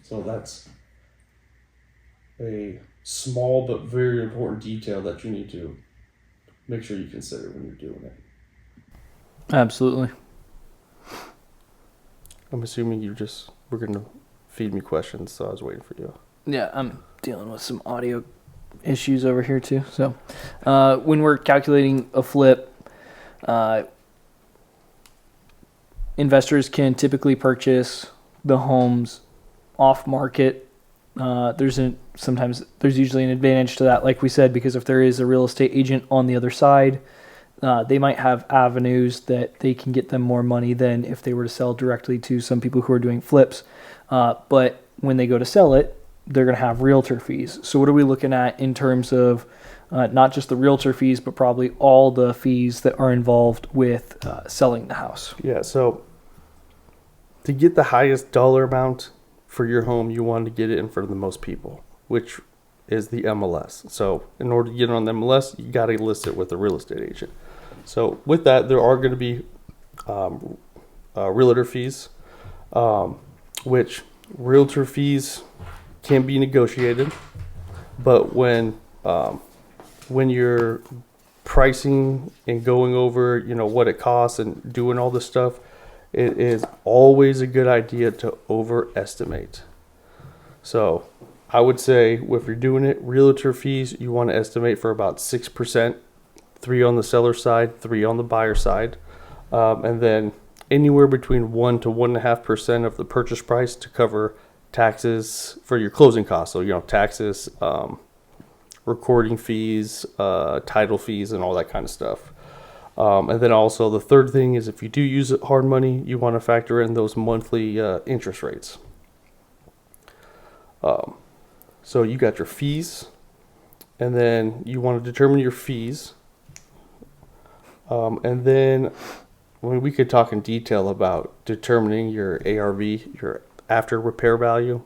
So that's a small but very important detail that you need to make sure you consider when you're doing it. Absolutely. I'm assuming we're going to feed me questions, so I was waiting for you. Yeah, I'm dealing with some audio issues over here too. So when we're calculating a flip, investors can typically purchase the homes off market. There's usually an advantage to that, like we said, because if there is a real estate agent on the other side, they might have avenues that they can get them more money than if they were to sell directly to some people who are doing flips. But when they go to sell it, they're going to have realtor fees. So what are we looking at in terms of not just the realtor fees, but probably all the fees that are involved with selling the house? Yeah, so to get the highest dollar amount for your home, you want to get it in front of the most people, which is the MLS. So in order to get on the MLS, you got to list it with a real estate agent. So with that, there are going to be realtor fees, which realtor fees can be negotiated, but when you're pricing and going over, what it costs and doing all this stuff, it is always a good idea to overestimate. So I would say if you're doing it, realtor fees, you want to estimate for about 6%, 3% on the seller side, 3% on the buyer side, and then anywhere between 1 to 1.5% of the purchase price to cover taxes for your closing costs. So, taxes, recording fees, title fees, and all that kind of stuff. And then also the third thing is if you do use hard money, you want to factor in those monthly interest rates. So you got your fees, and then you want to determine your fees. And then we could talk in detail about determining your ARV, your after repair value.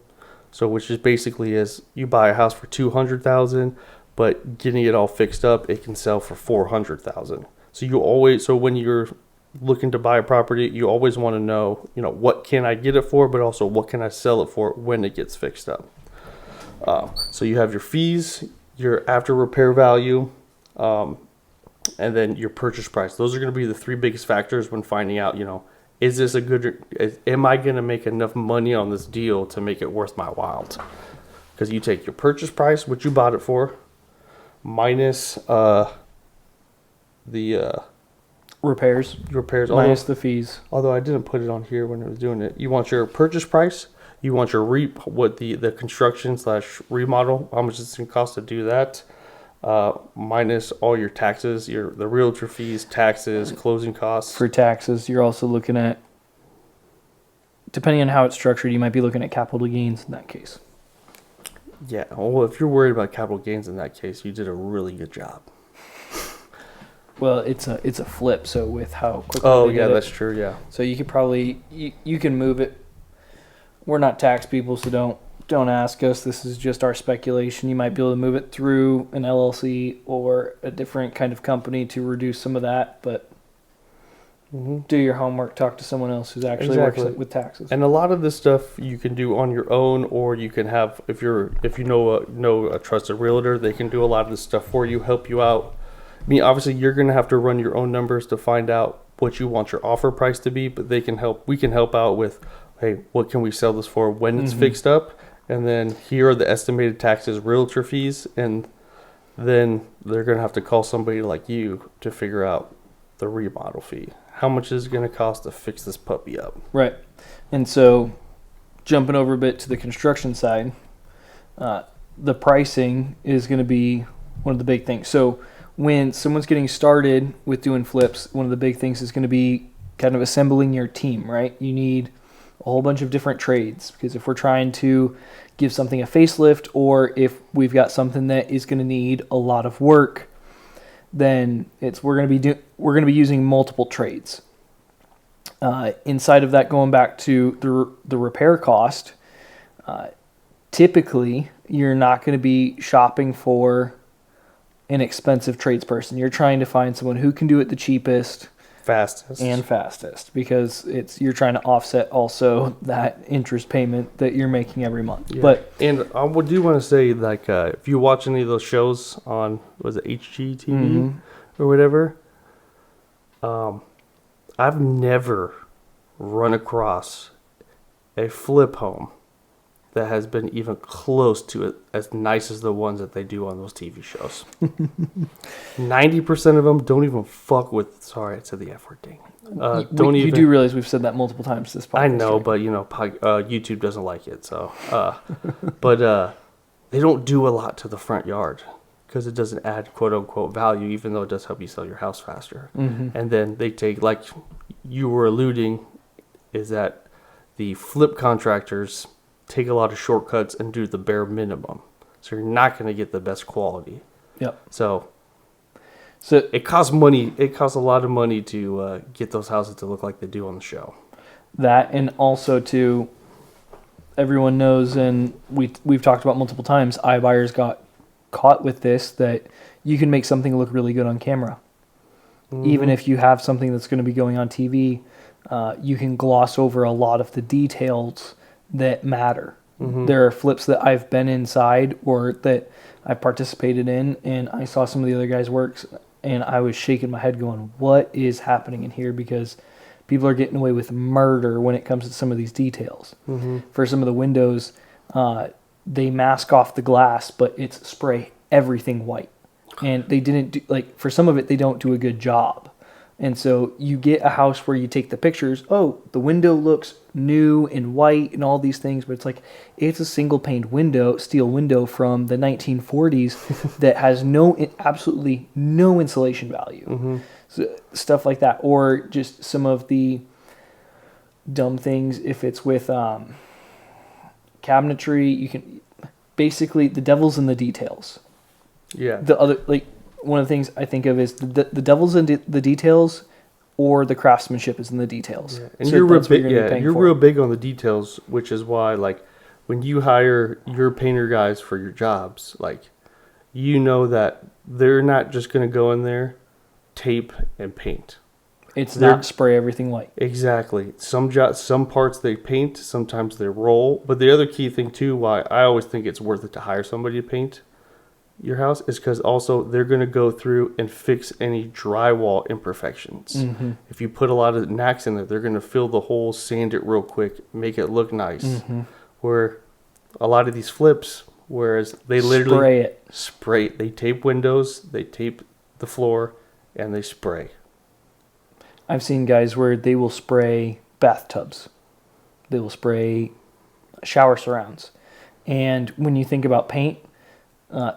So which is basically is you buy a house for $200,000, but getting it all fixed up, it can sell for $400,000. So when you're looking to buy a property, you always want to know, what can I get it for, but also what can I sell it for when it gets fixed up. So you have your fees, your after repair value, and then your purchase price. Those are going to be the three biggest factors when finding out, is this am I going to make enough money on this deal to make it worth my while? Because you take your purchase price, what you bought it for, minus the repairs minus the fees. Although I didn't put it on here when I was doing it. You want your purchase price, you want your the construction / remodel, how much it's going to cost to do that, minus all your taxes, the realtor fees, taxes, closing costs. For taxes, you're also looking at, depending on how it's structured, you might be looking at capital gains in that case. Yeah, well, if you're worried about capital gains in that case, you did a really good job. Well, it's a flip, so with how quickly that's true, yeah. So you could probably you can move it. We're not tax people, so don't ask us. This is just our speculation. You might be able to move it through an LLC or a different kind of company to reduce some of that, but do your homework, talk to someone else who's actually works with taxes. And a lot of this stuff you can do on your own, or you can have, if you know a trusted realtor, they can do a lot of this stuff for you, help you out. I mean, obviously you're going to have to run your own numbers to find out what you want your offer price to be, but we can help out with, hey, what can we sell this for when it's fixed up? And then here are the estimated taxes, realtor fees, and then they're going to have to call somebody like you to figure out the remodel fee. How much is it going to cost to fix this puppy up? Right. And so jumping over a bit to the construction side, the pricing is going to be one of the big things. So when someone's getting started with doing flips, one of the big things is going to be kind of assembling your team, right? You need a whole bunch of different trades, because if we're trying to give something a facelift, or if we've got something that is going to need a lot of work, then we're going to be using multiple trades. Inside of that, going back to the repair cost, typically you're not going to be shopping for an expensive tradesperson. You're trying to find someone who can do it the cheapest, fastest, because you're trying to offset also that interest payment that you're making every month. Yeah. But and I do want to say, like, if you watch any of those shows on, was it HGTV or whatever, I've never run across a flip home that has been even close to it as nice as the ones that they do on those TV shows. 90% of them don't even fuck with, sorry, I said the F word, dang. You do realize we've said that multiple times this podcast. I know, but YouTube doesn't like it, so. But they don't do a lot to the front yard, because it doesn't add quote unquote value, even though it does help you sell your house faster. And then they take, like you were alluding, is that the flip contractors take a lot of shortcuts and do the bare minimum. So you're not going to get the best quality. Yep. So it costs money. It costs a lot of money to get those houses to look like they do on the show. That, and also to, everyone knows, and we've talked about multiple times, iBuyers got caught with this, that you can make something look really good on camera. Even if you have something that's going to be going on TV, you can gloss over a lot of the details that matter. There are flips that I've been inside or that I've participated in, and I saw some of the other guys' works, and I was shaking my head going, what is happening in here? Because people are getting away with murder when it comes to some of these details. For some of the windows, they mask off the glass, but it's spray everything white. And they didn't do, for some of it, they don't do a good job. And so you get a house where you take the pictures, the window looks new and white and all these things, but it's a single paned steel window from the 1940s that has absolutely no insulation value. So, stuff like that. Or just some of the dumb things, if it's with cabinetry, you can basically, the devil's in the details. Yeah. The other, one of the things I think of is the devil's in the details, or the craftsmanship is in the details. Yeah. And so you're real big on the details, which is why, when you hire your painter guys for your jobs, you know that they're not just going to go in there, tape, and paint. It's not spray everything white. Exactly. Some parts they paint, sometimes they roll. But the other key thing, too, why I always think it's worth it to hire somebody to paint your house, is because also they're going to go through and fix any drywall imperfections. If you put a lot of knacks in there, they're going to fill the hole, sand it real quick, make it look nice. Where a lot of these flips, whereas they literally spray it. They tape windows, they tape the floor, and they spray. I've seen guys where they will spray bathtubs. They will spray shower surrounds. And when you think about paint,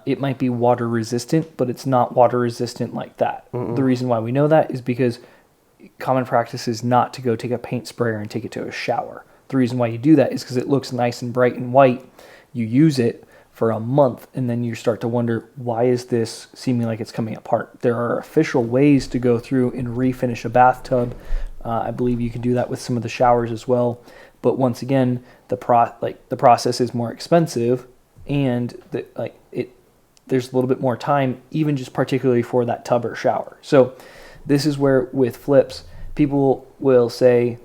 it might be water resistant, but it's not water resistant like that. The reason why we know that is because common practice is not to go take a paint sprayer and take it to a shower. The reason why you do that is because it looks nice and bright and white. You use it for a month, and then you start to wonder, why is this seeming like it's coming apart? There are official ways to go through and refinish a bathtub. I believe you can do that with some of the showers as well. But once again, the process is more expensive, and there's a little bit more time, even just particularly for that tub or shower. So this is where with flips, people will say,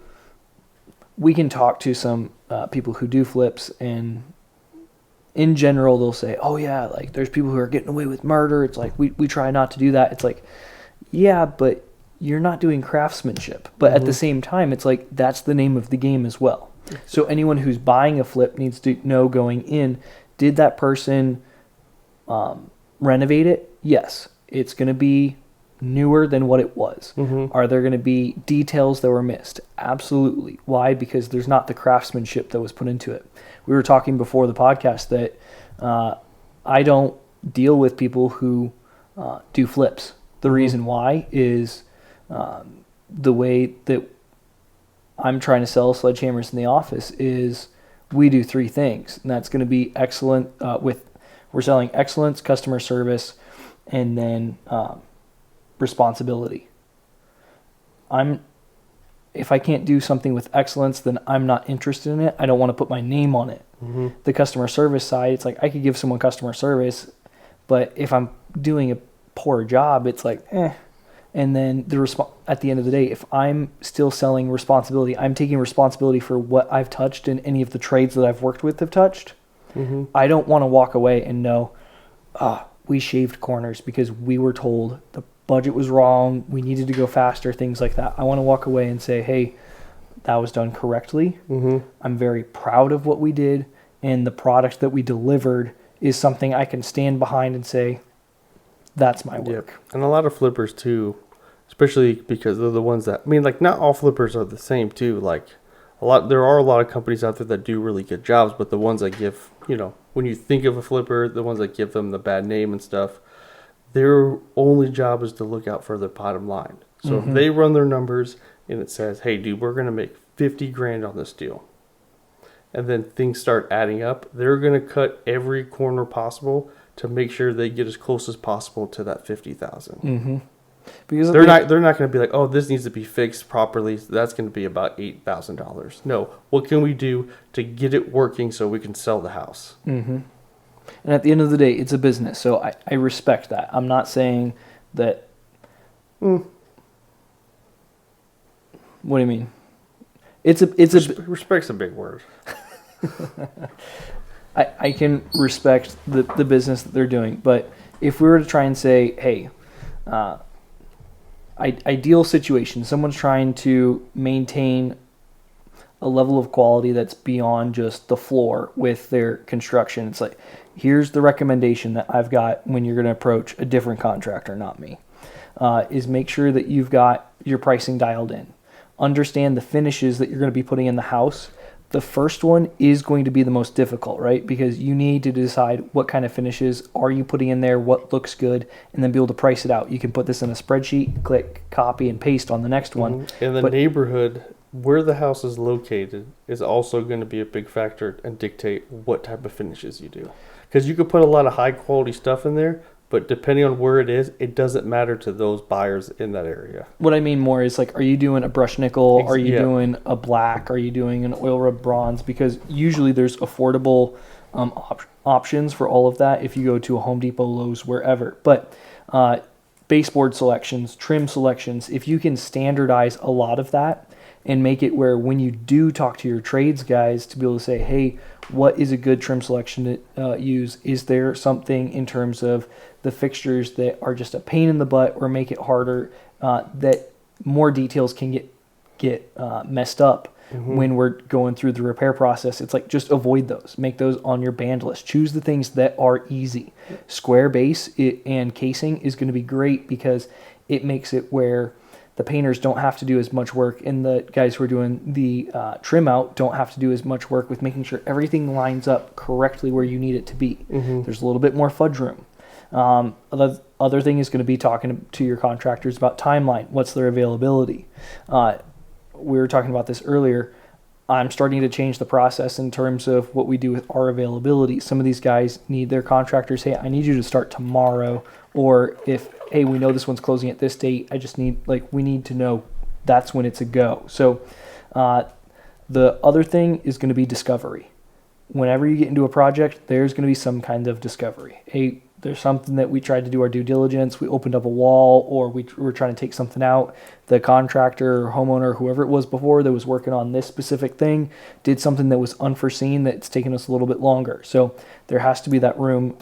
we can talk to some people who do flips, and in general, they'll say, oh yeah, like there's people who are getting away with murder. It's like, we try not to do that. It's like, yeah, but you're not doing craftsmanship. But at the same time, it's like, that's the name of the game as well. So anyone who's buying a flip needs to know going in, did that person renovate it? Yes. It's going to be newer than what it was. Are there going to be details that were missed? Absolutely. Why? Because there's not the craftsmanship that was put into it. We were talking before the podcast that I don't deal with people who do flips. The reason why is the way that I'm trying to sell Sledgehammers in the office is we do three things, and that's going to be excellent we're selling excellence, customer service, and then responsibility. If I can't do something with excellence, then I'm not interested in it. I don't want to put my name on it. The customer service side, it's like I could give someone customer service, but if I'm doing a poor job, it's like, eh. And then at the end of the day, if I'm still selling responsibility, I'm taking responsibility for what I've touched and any of the trades that I've worked with have touched. I don't want to walk away and know, we shaved corners because we were told the budget was wrong, we needed to go faster, things like that. I want to walk away and say, hey, that was done correctly. I'm very proud of what we did, and the product that we delivered is something I can stand behind and say, that's my work. Yep. And a lot of flippers too, especially because they're the ones that, I mean, like not all flippers are the same too. Like there are a lot of companies out there that do really good jobs, but the ones that give, when you think of a flipper, the ones that give them the bad name and stuff, their only job is to look out for their bottom line. So if they run their numbers and it says, hey dude, we're going to make 50 grand on this deal, and then things start adding up, they're going to cut every corner possible to make sure they get as close as possible to that 50,000. Because they're not going to be like, oh, this needs to be fixed properly. So that's going to be about $8,000. No, what can we do to get it working so we can sell the house? And at the end of the day, it's a business, so I respect that. I'm not saying that. What do you mean? Respect's a big word. I can respect the business that they're doing, but if we were to try and say, hey, ideal situation, someone's trying to maintain a level of quality that's beyond just the floor with their construction. It's like, here's the recommendation that I've got when you're going to approach a different contractor, not me, is make sure that you've got your pricing dialed in. Understand the finishes that you're going to be putting in the house. The first one is going to be the most difficult, right? Because you need to decide what kind of finishes are you putting in there, what looks good, and then be able to price it out. You can put this in a spreadsheet, click, copy, and paste on the next one. In the neighborhood, where the house is located is also going to be a big factor and dictate what type of finishes you do. Because you could put a lot of high quality stuff in there, but depending on where it is, it doesn't matter to those buyers in that area. What I mean more is like, are you doing a brushed nickel? Are you doing a black? Are you doing an oil rub bronze? Because usually there's affordable options for all of that if you go to a Home Depot, Lowe's, wherever. But baseboard selections, trim selections, if you can standardize a lot of that and make it where when you do talk to your trades guys to be able to say, hey, what is a good trim selection to use? Is there something in terms of the fixtures that are just a pain in the butt or make it harder, that more details can get messed up when we're going through the repair process? It's like, just avoid those. Make those on your band list. Choose the things that are easy. Square base and casing is going to be great because it makes it where the painters don't have to do as much work, and the guys who are doing the trim out don't have to do as much work with making sure everything lines up correctly where you need it to be. There's a little bit more fudge room. Other thing is going to be talking to your contractors about timeline. What's their availability? We were talking about this earlier. I'm starting to change the process in terms of what we do with our availability. Some of these guys need their contractors, hey, I need you to start tomorrow. Or if, hey, we know this one's closing at this date, we need to know that's when it's a go. So the other thing is going to be discovery. Whenever you get into a project, there's going to be some kind of discovery. Hey, there's something that we tried to do our due diligence, we opened up a wall, or we were trying to take something out. The contractor or homeowner, whoever it was before that was working on this specific thing, did something that was unforeseen that's taken us a little bit longer. So there has to be that room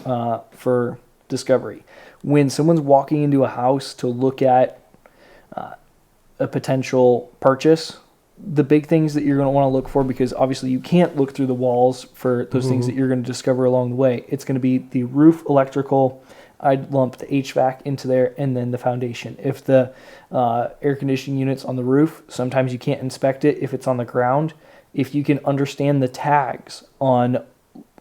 for discovery. When someone's walking into a house to look at a potential purchase, the big things that you're going to want to look for, because obviously you can't look through the walls for those things that you're going to discover along the way. It's going to be the roof, electrical. I'd lump the HVAC into there, and then the foundation. If the air conditioning unit's on the roof, sometimes you can't inspect it if it's on the ground. If you can understand the tags on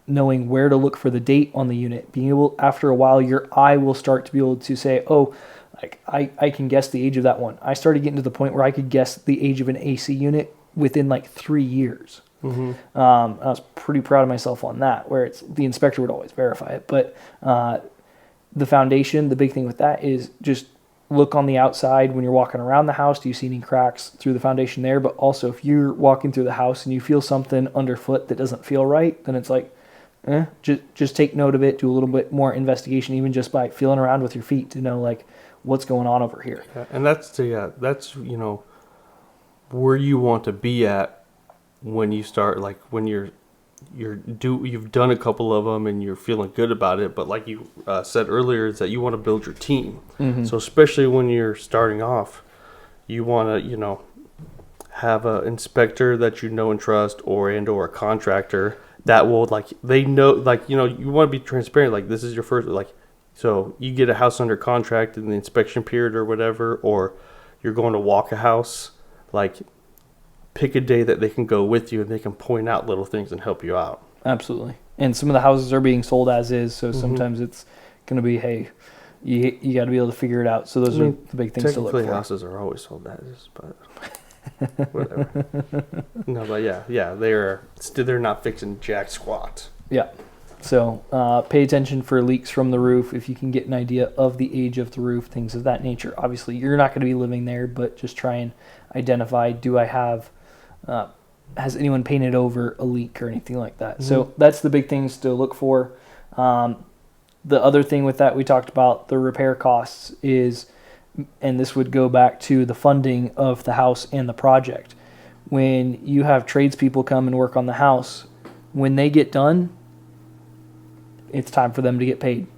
knowing where to look for the date on the unit, being able, after a while, your eye will start to be able to say, oh, like I can guess the age of that one. I started getting to the point where I could guess the age of an AC unit within like 3 years. I was pretty proud of myself on that, where it's the inspector would always verify it. But the foundation, the big thing with that is just look on the outside when you're walking around the house. Do you see any cracks through the foundation there? But also, if you're walking through the house and you feel something underfoot that doesn't feel right, then it's like, just take note of it. Do a little bit more investigation, even just by feeling around with your feet to know like what's going on over here. Yeah, and that's where you want to be at when you start, like when you've done a couple of them and you're feeling good about it. But like you said earlier, is that you want to build your team. So especially when you're starting off, you want to have an inspector that you know and trust, or a contractor that will, like, they know, like, you want to be transparent. Like, this is your first, like, so you get a house under contract in the inspection period or whatever, or you're going to walk a house, like, pick a day that they can go with you and they can point out little things and help you out. Absolutely. And some of the houses are being sold as is, so sometimes it's going to be, hey, you got to be able to figure it out. So those are the big things to look for. Technically, houses are always sold as is, but whatever. No, but yeah, they're not fixing jack squat. Yeah. So pay attention for leaks from the roof. If you can get an idea of the age of the roof, things of that nature. Obviously, you're not going to be living there, but just try and identify, do I have, has anyone painted over a leak or anything like that? So that's the big things to look for. The other thing with that, we talked about the repair costs is, and this would go back to the funding of the house and the project. When you have tradespeople come and work on the house, when they get done, it's time for them to get paid.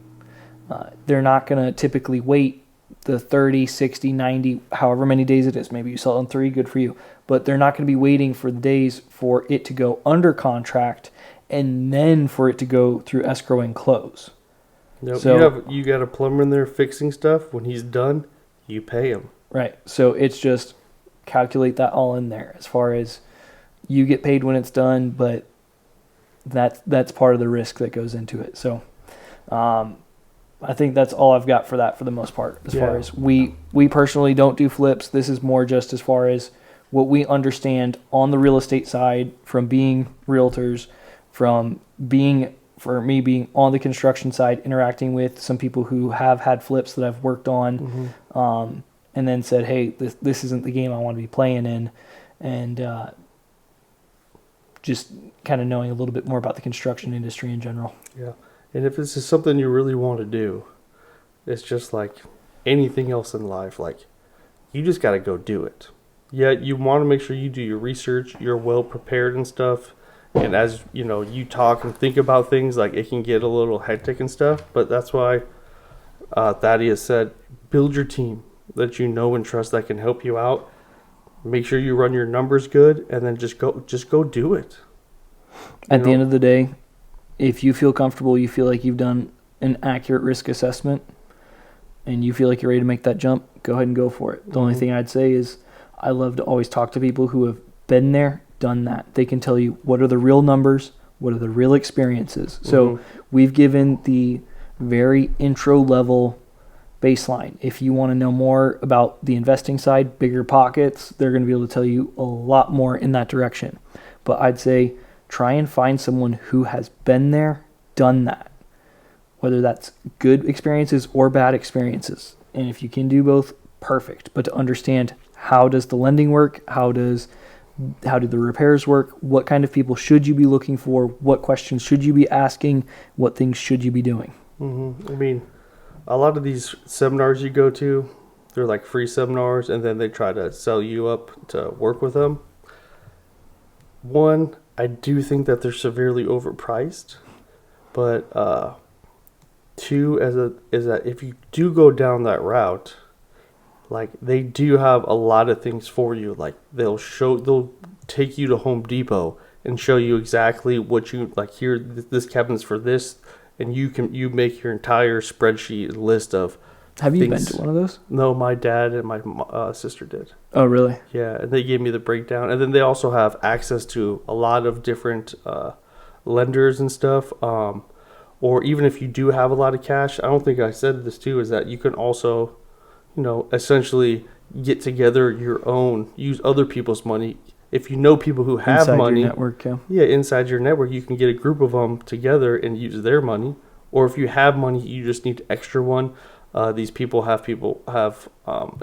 They're not going to typically wait the 30, 60, 90, however many days it is. Maybe you sell it in 3, good for you. But they're not going to be waiting for the days for it to go under contract and then for it to go through escrow and close. Nope. So you got a plumber in there fixing stuff. When he's done, you pay him. Right. So it's just calculate that all in there as far as you get paid when it's done, but that's part of the risk that goes into it. So I think that's all I've got for that for the most part. As far as we personally don't do flips. This is more just as far as what we understand on the real estate side from being realtors, from being, for me being on the construction side, interacting with some people who have had flips that I've worked on, and then said, hey, this isn't the game I want to be playing in, and just kind of knowing a little bit more about the construction industry in general. Yeah. And if this is something you really want to do, it's just like anything else in life. Like, you just got to go do it. Yeah, you want to make sure you do your research, you're well prepared and stuff. And as, you talk and think about things, like, it can get a little hectic and stuff. But that's why Thaddeus said, build your team that you know and trust that can help you out. Make sure you run your numbers good, and then just go do it. At the end of the day, if you feel comfortable, you feel like you've done an accurate risk assessment, and you feel like you're ready to make that jump, go ahead and go for it. The only thing I'd say is I love to always talk to people who have been there, done that. They can tell you what are the real numbers, what are the real experiences. So we've given the very intro level baseline. If you want to know more about the investing side, bigger pockets, they're going to be able to tell you a lot more in that direction. But I'd say try and find someone who has been there, done that, whether that's good experiences or bad experiences. And if you can do both, perfect. But to understand, how does the lending work? How do the repairs work? What kind of people should you be looking for? What questions should you be asking? What things should you be doing? I mean, a lot of these seminars you go to, they're like free seminars, and then they try to sell you up to work with them. One, I do think that they're severely overpriced, but two, is that if you do go down that route, like they do have a lot of things for you. Like they'll take you to Home Depot and show you exactly what you like. Here, this cabinet's for this, and you make your entire spreadsheet list of. Have you been to one of those? No, my dad and my sister did. Oh, really? Yeah, and they gave me the breakdown, and then they also have access to a lot of different lenders and stuff. Or even if you do have a lot of cash, I don't think I said this too, is that you can also, essentially get together your own, use other people's money. If you know people who have Inside money, your network, yeah. Yeah, inside your network, you can get a group of them together and use their money. Or if you have money, you just need extra one. These people have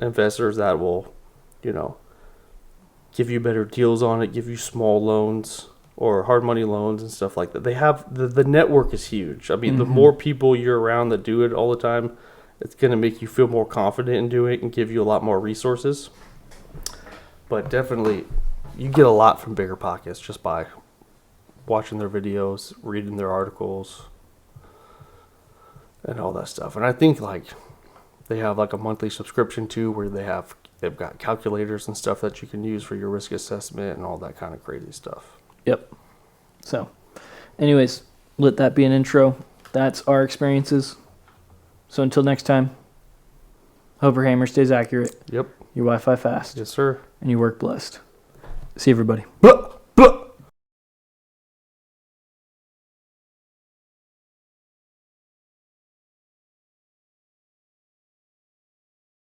investors that will, give you better deals on it, give you small loans or hard money loans and stuff like that. They have the network is huge. I mean, the more people you're around that do it all the time, it's going to make you feel more confident in doing it and give you a lot more resources. But definitely, you get a lot from Bigger Pockets just by watching their videos, reading their articles, and all that stuff. And I think they have a monthly subscription too, where they've got calculators and stuff that you can use for your risk assessment and all that kind of crazy stuff. Yep. So, anyways, let that be an intro. That's our experiences. So until next time, hope your hammer stays accurate. Yep. Your Wi-Fi fast. Yes, sir. And you work blessed. See everybody.